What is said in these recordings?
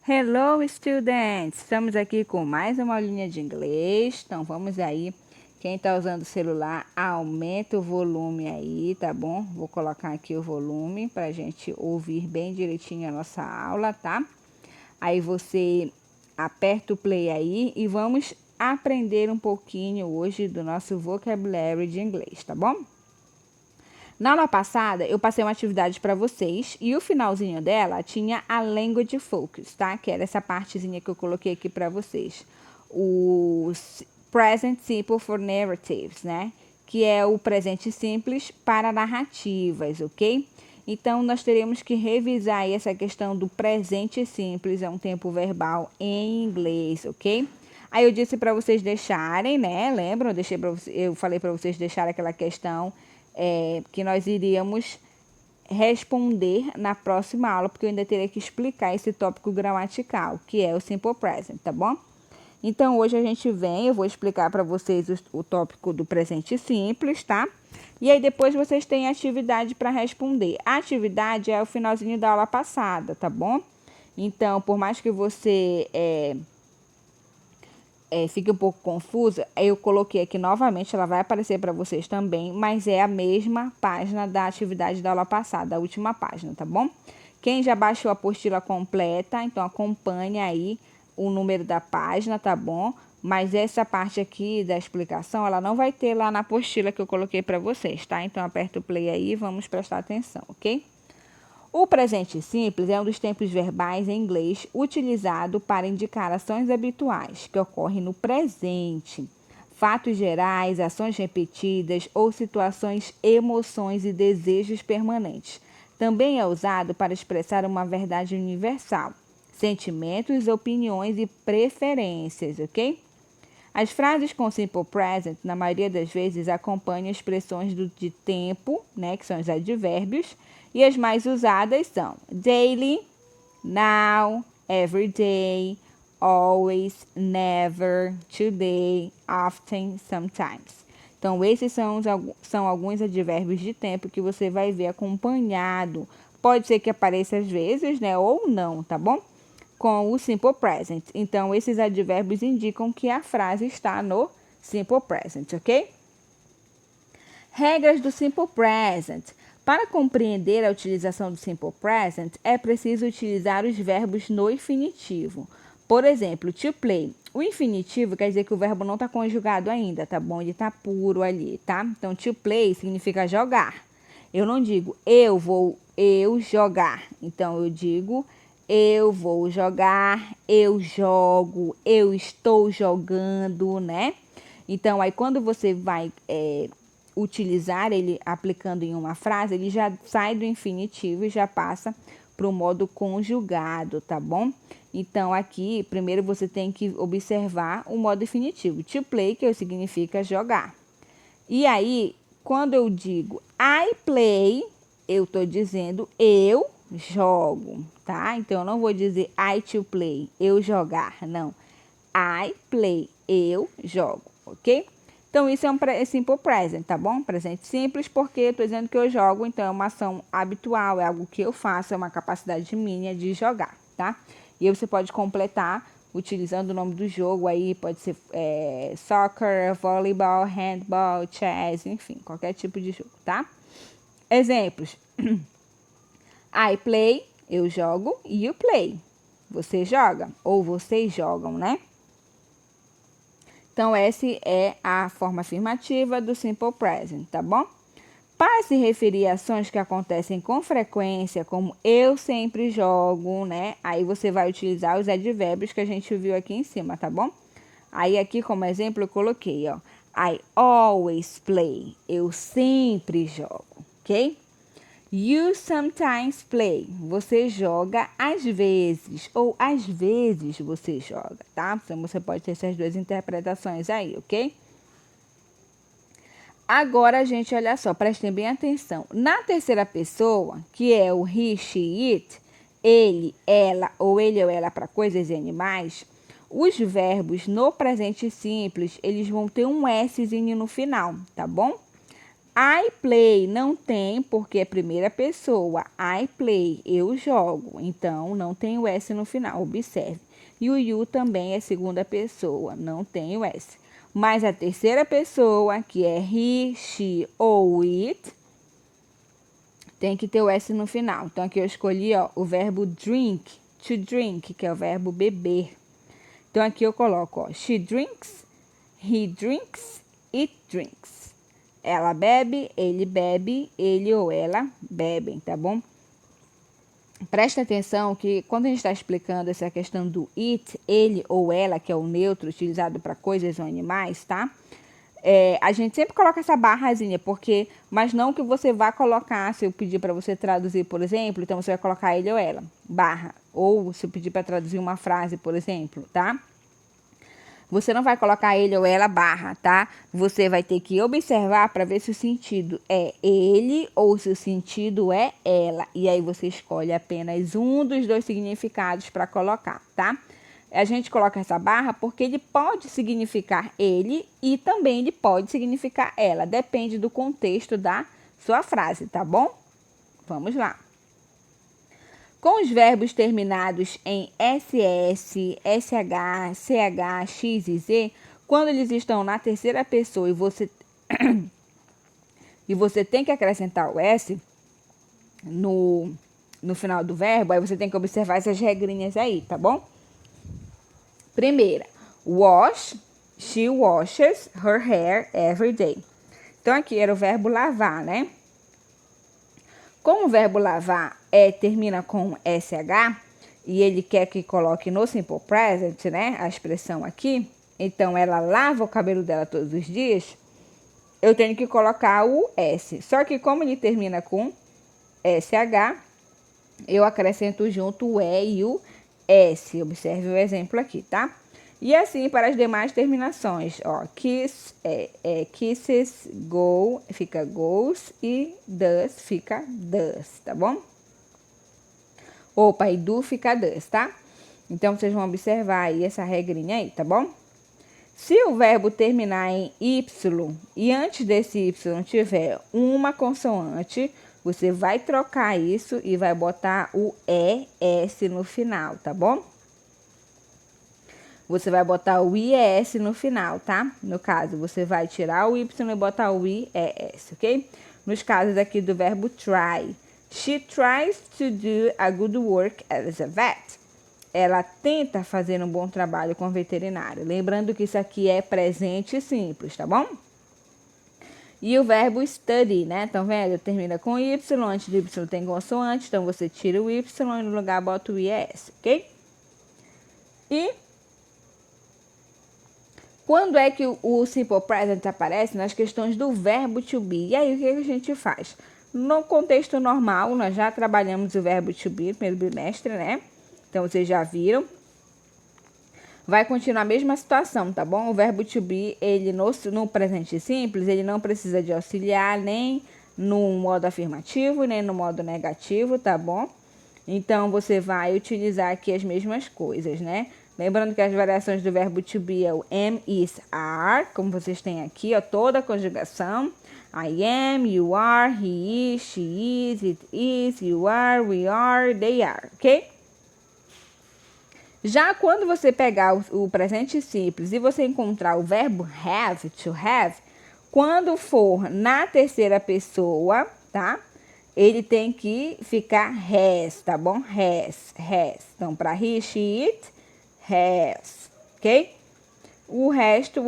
Hello, students! Estamos aqui com mais uma aulinha de inglês. Então, vamos aí. Quem está usando o celular, aumenta o volume aí, tá bom? Vou colocar aqui o volume para a gente ouvir bem direitinho a nossa aula, tá? Aí você aperta o play aí e vamos aprender um pouquinho hoje do nosso vocabulário de inglês, tá bom? Na aula passada, eu passei uma atividade para vocês e o finalzinho dela tinha a Language Focus, tá? Que era essa partezinha que eu coloquei aqui para vocês. O Present Simple for Narratives, né? Que é o presente simples para narrativas, ok? Então, nós teremos que revisar aí essa questão do presente simples, é um tempo verbal em inglês, ok? Aí eu disse para vocês deixarem, né? Lembram? Eu falei para vocês deixarem aquela questão que nós iríamos responder na próxima aula, porque eu ainda teria que explicar esse tópico gramatical, que é o Simple Present, tá bom? Então, hoje a gente vem, eu vou explicar para vocês o tópico do presente simples, tá? E aí depois vocês têm atividade para responder. A atividade é o finalzinho da aula passada, tá bom? Então, por mais que você fique um pouco confusa, eu coloquei aqui novamente, ela vai aparecer para vocês também, mas é a mesma página da atividade da aula passada, a última página, tá bom? Quem já baixou a apostila completa, então acompanhe aí o número da página, tá bom? Mas essa parte aqui da explicação, ela não vai ter lá na apostila que eu coloquei para vocês, tá? Então aperta o play aí e vamos prestar atenção, ok? O presente simples é um dos tempos verbais em inglês utilizado para indicar ações habituais que ocorrem no presente, fatos gerais, ações repetidas ou situações, emoções e desejos permanentes. Também é usado para expressar uma verdade universal, sentimentos, opiniões e preferências, ok? As frases com simple present, na maioria das vezes, acompanham expressões de tempo, né, que são os advérbios, e as mais usadas são daily, now, every day, always, never, today, often, sometimes. Então, esses são alguns advérbios de tempo que você vai ver acompanhado. Pode ser que apareça às vezes, né, ou não, tá bom? Com o simple present. Então, esses advérbios indicam que a frase está no simple present, ok? Regras do simple present. Para compreender a utilização do simple present, é preciso utilizar os verbos no infinitivo. Por exemplo, to play. O infinitivo quer dizer que o verbo não está conjugado ainda, tá bom? Ele está puro ali, tá? Então, to play significa jogar. Eu não digo eu jogar. Então, eu digo eu vou jogar, eu jogo, eu estou jogando, né? Então, aí quando você vai utilizar ele aplicando em uma frase, ele já sai do infinitivo e já passa para o modo conjugado, tá bom? Então, aqui, primeiro você tem que observar o modo infinitivo. To play, que significa jogar. E aí, quando eu digo I play, eu estou dizendo eu jogo, tá? Então, eu não vou dizer I to play, eu jogar, não. I play, eu jogo, ok? Então, isso é um simple present, tá bom? Presente simples, porque eu estou dizendo que eu jogo, então é uma ação habitual, é algo que eu faço, é uma capacidade minha de jogar, tá? E aí você pode completar utilizando o nome do jogo aí, pode ser soccer, voleibol, handball, chess, enfim, qualquer tipo de jogo, tá? Exemplos. I play, eu jogo, you play, você joga, ou vocês jogam, né? Então, essa é a forma afirmativa do simple present, tá bom? Para se referir a ações que acontecem com frequência, como eu sempre jogo, né? Aí você vai utilizar os advérbios que a gente viu aqui em cima, tá bom? Aí aqui como exemplo eu coloquei, ó. I always play. Eu sempre jogo, ok? You sometimes play. Você joga às vezes, ou às vezes você joga, tá? Então você pode ter essas duas interpretações aí, ok? Agora, gente, olha só, prestem bem atenção. Na terceira pessoa, que é o he, she, it, ele, ela ou ela para coisas e animais, os verbos no presente simples, eles vão ter um Szinho no final, tá bom? I play não tem porque é primeira pessoa. I play, eu jogo. Então, não tem o S no final, observe. E o you também é segunda pessoa, não tem o S. Mas a terceira pessoa, que é he, she ou it, tem que ter o S no final. Então, aqui eu escolhi o verbo drink, to drink, que é o verbo beber. Então, aqui eu coloco, she drinks, he drinks, it drinks. Ela bebe, ele ou ela bebem, tá bom? Presta atenção que quando a gente está explicando essa questão do it, ele ou ela, que é o neutro utilizado para coisas ou animais, tá? A gente sempre coloca essa barrazinha, mas não que você vá colocar, se eu pedir para você traduzir, por exemplo, então você vai colocar ele ou ela, barra. Ou se eu pedir para traduzir uma frase, por exemplo, tá? Você não vai colocar ele ou ela barra, tá? Você vai ter que observar para ver se o sentido é ele ou se o sentido é ela. E aí você escolhe apenas um dos dois significados para colocar, tá? A gente coloca essa barra porque ele pode significar ele e também ele pode significar ela. Depende do contexto da sua frase, tá bom? Vamos lá. Com os verbos terminados em SS, SH, CH, X e Z, quando eles estão na terceira pessoa e você tem que acrescentar o S no final do verbo, aí você tem que observar essas regrinhas aí, tá bom? Primeira, wash, she washes her hair every day. Então, aqui era o verbo lavar, né? Como o verbo lavar termina com SH e ele quer que coloque no simple present, né? A expressão aqui. Então, ela lava o cabelo dela todos os dias. Eu tenho que colocar o S. Só que como ele termina com SH, eu acrescento junto o E e o S. Observe o exemplo aqui, tá? E assim para as demais terminações, ó, kiss, kisses, go, fica goes e does fica does, tá bom? Opa, e do fica does, tá? Então, vocês vão observar aí essa regrinha aí, tá bom? Se o verbo terminar em Y e antes desse Y tiver uma consoante, você vai trocar isso e vai botar o ES no final, tá bom? Você vai botar o IES no final, tá? No caso, você vai tirar o Y e botar o IES, ok? Nos casos aqui do verbo try. She tries to do a good work as a vet. Ela tenta fazer um bom trabalho com veterinário. Lembrando que isso aqui é presente simples, tá bom? E o verbo study, né? Então, vendo? Termina com Y, antes do Y tem consoante, então você tira o Y e no lugar bota o IES, ok? E quando é que o simple present aparece? Nas questões do verbo to be. E aí, o que a gente faz? No contexto normal, nós já trabalhamos o verbo to be no primeiro bimestre, né? Então, vocês já viram. Vai continuar a mesma situação, tá bom? O verbo to be, ele no presente simples, ele não precisa de auxiliar nem no modo afirmativo, nem no modo negativo, tá bom? Então, você vai utilizar aqui as mesmas coisas, né? Lembrando que as variações do verbo to be é o am, is, are, como vocês têm aqui, ó, toda a conjugação. I am, you are, he is, she is, it is, you are, we are, they are, ok? Já quando você pegar o presente simples e você encontrar o verbo have, to have, quando for na terceira pessoa, tá? Ele tem que ficar has, tá bom? Has. Então, para he, she, it, has, ok? O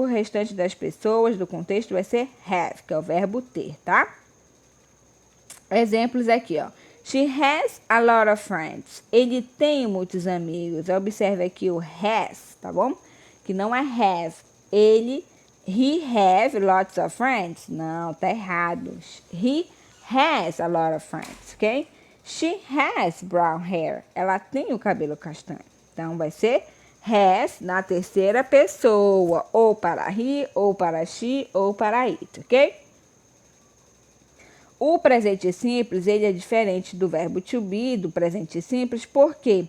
restante das pessoas, do contexto, vai ser have, que é o verbo ter, tá? Exemplos aqui, ó. She has a lot of friends. Ele tem muitos amigos. Observe aqui o has, tá bom? Que não é have. He have lots of friends. Não, tá errado. He has a lot of friends, ok? She has brown hair. Ela tem o cabelo castanho. Então, vai ser has na terceira pessoa. Ou para he, ou para she, ou para it, ok? O presente simples, ele é diferente do verbo to be, do presente simples, por quê?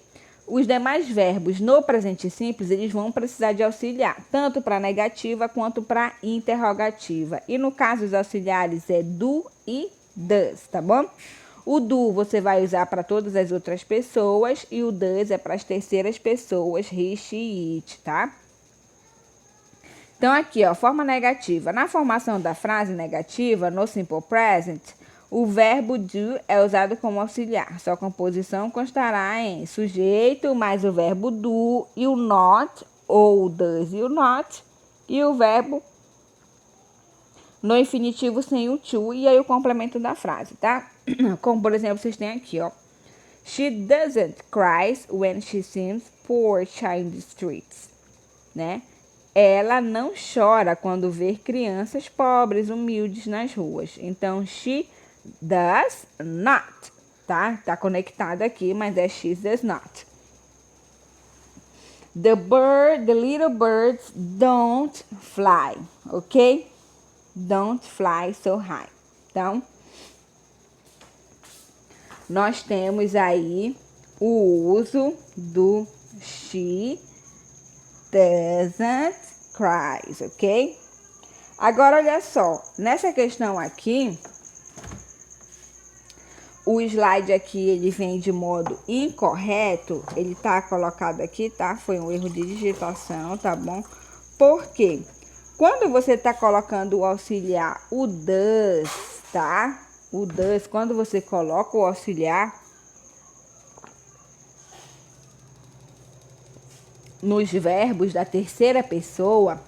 Os demais verbos no presente simples, eles vão precisar de auxiliar, tanto para negativa quanto para interrogativa. E no caso, os auxiliares é do e does, tá bom? O do você vai usar para todas as outras pessoas e o does é para as terceiras pessoas, he, she, it, tá? Então, aqui, ó, forma negativa. Na formação da frase negativa, no simple present, o verbo do é usado como auxiliar. Sua composição constará em sujeito mais o verbo do e o not, ou does e o not, e o verbo no infinitivo sem o to, e aí o complemento da frase, tá? Como, por exemplo, vocês têm aqui, ó. She doesn't cry when she sees poor child in the streets, né? Ela não chora quando vê crianças pobres, humildes nas ruas. Então, she does not, tá? Tá conectado aqui, mas é she does not. The little birds don't fly, ok? Don't fly so high. Então, nós temos aí o uso do she doesn't cry, ok? Agora, olha só, nessa questão aqui, o slide aqui, ele vem de modo incorreto, ele tá colocado aqui, tá? Foi um erro de digitação, tá bom? Por quê? Quando você tá colocando o auxiliar, o does, tá? O does, quando você coloca o auxiliar nos verbos da terceira pessoa,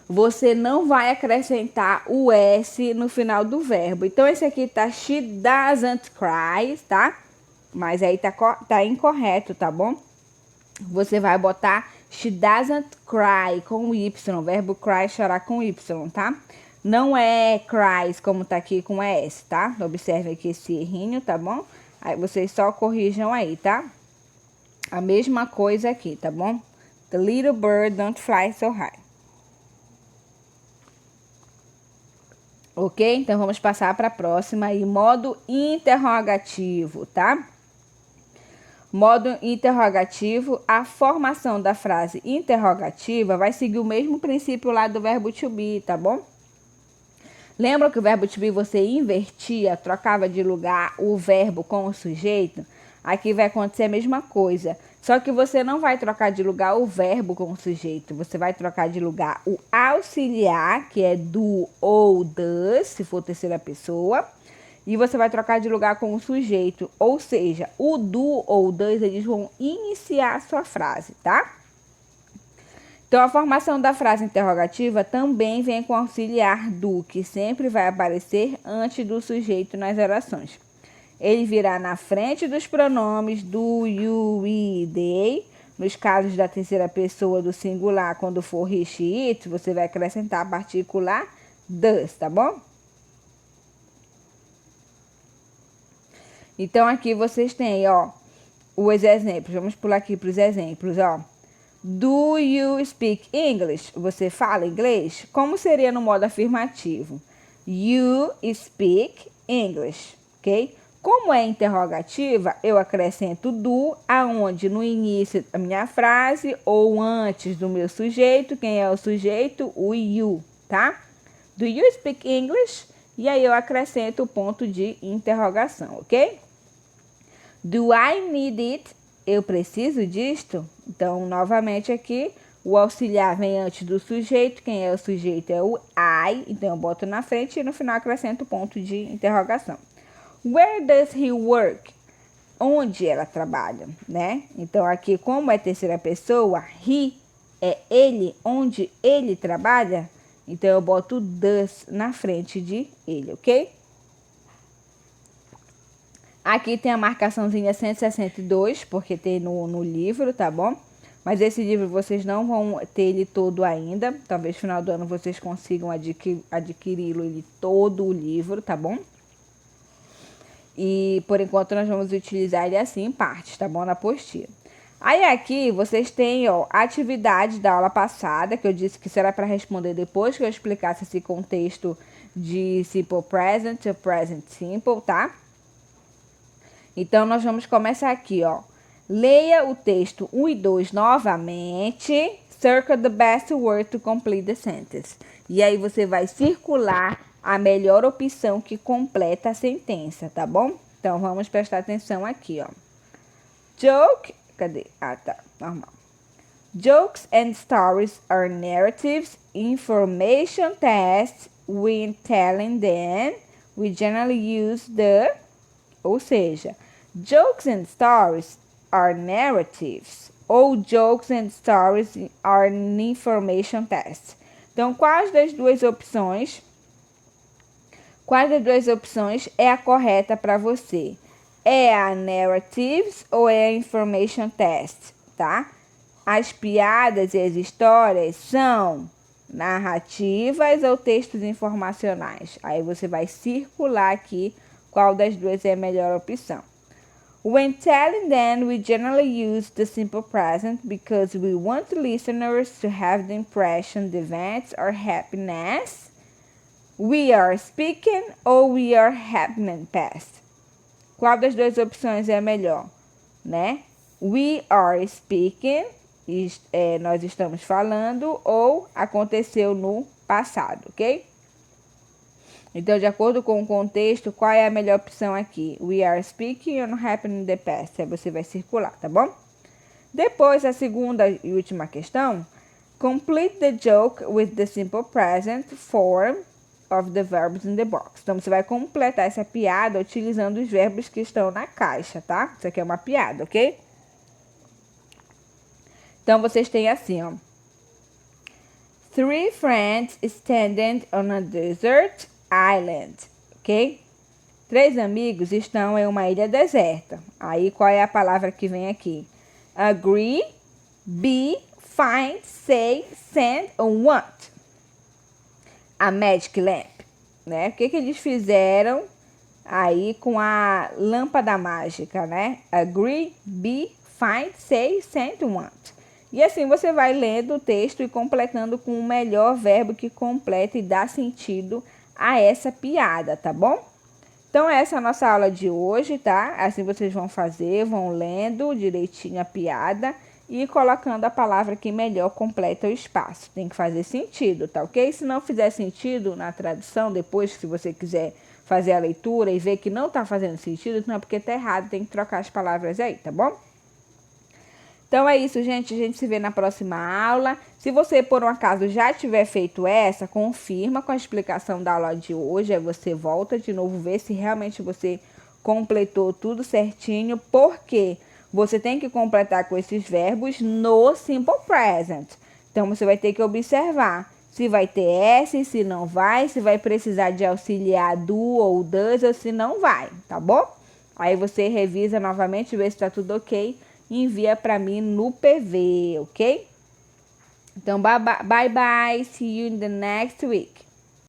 você não vai acrescentar o S no final do verbo. Então, esse aqui tá she doesn't cry, tá? Mas aí tá incorreto, tá bom? Você vai botar she doesn't cry com Y. O verbo cry, chorar com Y, tá? Não é cries como tá aqui com S, tá? Observe aqui esse errinho, tá bom? Aí vocês só corrijam aí, tá? A mesma coisa aqui, tá bom? The little bird don't fly so high. Ok? Então, vamos passar para a próxima aí, modo interrogativo, tá? Modo interrogativo, a formação da frase interrogativa vai seguir o mesmo princípio lá do verbo to be, tá bom? Lembra que o verbo to be você invertia, trocava de lugar o verbo com o sujeito? Aqui vai acontecer a mesma coisa, só que você não vai trocar de lugar o verbo com o sujeito, você vai trocar de lugar o auxiliar, que é do ou does, se for terceira pessoa, e você vai trocar de lugar com o sujeito, ou seja, o do ou does, eles vão iniciar a sua frase, tá? Então, a formação da frase interrogativa também vem com o auxiliar do, que sempre vai aparecer antes do sujeito nas orações. Ele virá na frente dos pronomes do, you, we, they. Nos casos da terceira pessoa do singular, quando for he, she, it, você vai acrescentar a partícula does, tá bom? Então, aqui vocês têm, ó, os exemplos. Vamos pular aqui para os exemplos, ó. Do you speak English? Você fala inglês? Como seria no modo afirmativo? You speak English, ok? Como é interrogativa, eu acrescento do aonde no início da minha frase ou antes do meu sujeito. Quem é o sujeito? O you, tá? Do you speak English? E aí eu acrescento o ponto de interrogação, ok? Do I need it? Eu preciso disto? Então, novamente aqui, o auxiliar vem antes do sujeito. Quem é o sujeito é o I. Então, eu boto na frente e no final acrescento o ponto de interrogação. Where does he work? Onde ela trabalha, né? Então, aqui, como é terceira pessoa, he é ele, onde ele trabalha. Então, eu boto does na frente de ele, ok? Aqui tem a marcaçãozinha 162, porque tem no livro, tá bom? Mas esse livro vocês não vão ter ele todo ainda. Talvez no final do ano vocês consigam adquiri-lo ele todo o livro, tá bom? E por enquanto nós vamos utilizar ele assim em partes, tá bom? Na apostila. Aí aqui vocês têm, ó, a atividade da aula passada, que eu disse que será para responder depois que eu explicasse esse contexto de simple present to present simple, tá? Então, nós vamos começar aqui, ó. Leia o texto 1 e 2 novamente. Circle the best word to complete the sentence. E aí você vai circular a melhor opção que completa a sentença, tá bom? Então vamos prestar atenção aqui, ó. Joke, cadê? Ah, tá, normal. Jokes and stories are narratives, information tests. When telling them, we generally use the, ou seja, jokes and stories are narratives, ou jokes and stories are information tests. Então, quais das duas opções é a correta para você? É a narratives ou é a information test, tá? As piadas e as histórias são narrativas ou textos informacionais. Aí você vai circular aqui qual das duas é a melhor opção. When telling them, we generally use the simple present because we want listeners to have the impression the events are happiness. We are speaking or we are happening past. Qual das duas opções é a melhor, né? We are speaking, nós estamos falando, ou aconteceu no passado, ok? Então, de acordo com o contexto, qual é a melhor opção aqui? We are speaking or happening in the past. Aí você vai circular, tá bom? Depois, a segunda e última questão. Complete the joke with the simple present form of the verbs in the box. Então, você vai completar essa piada utilizando os verbos que estão na caixa, tá? Isso aqui é uma piada, ok? Então, vocês têm assim, ó. 3 friends standing on a desert island, ok? 3 amigos estão em uma ilha deserta. Aí, qual é a palavra que vem aqui? Agree, be, find, say, send ou want. A magic lamp, né? O que eles fizeram aí com a lâmpada mágica, né? Agree, be, find, say, send, want. E assim você vai lendo o texto e completando com o melhor verbo que completa e dá sentido a essa piada, tá bom? Então essa é a nossa aula de hoje, tá? Assim vocês vão fazer, vão lendo direitinho a piada e colocando a palavra que melhor completa o espaço. Tem que fazer sentido, tá ok? Se não fizer sentido na tradução, depois se você quiser fazer a leitura e ver que não tá fazendo sentido, não é porque tá errado, tem que trocar as palavras aí, tá bom? Então é isso, gente. A gente se vê na próxima aula. Se você, por um acaso, já tiver feito essa, confirma com a explicação da aula de hoje. Aí você volta de novo, ver se realmente você completou tudo certinho. Porque você tem que completar com esses verbos no Simple Present. Então, você vai ter que observar se vai ter S, se não vai, se vai precisar de auxiliar do ou does ou se não vai, tá bom? Aí você revisa novamente, vê se tá tudo ok. E envia para mim no PV, ok? Então, bye bye. See you in the next week.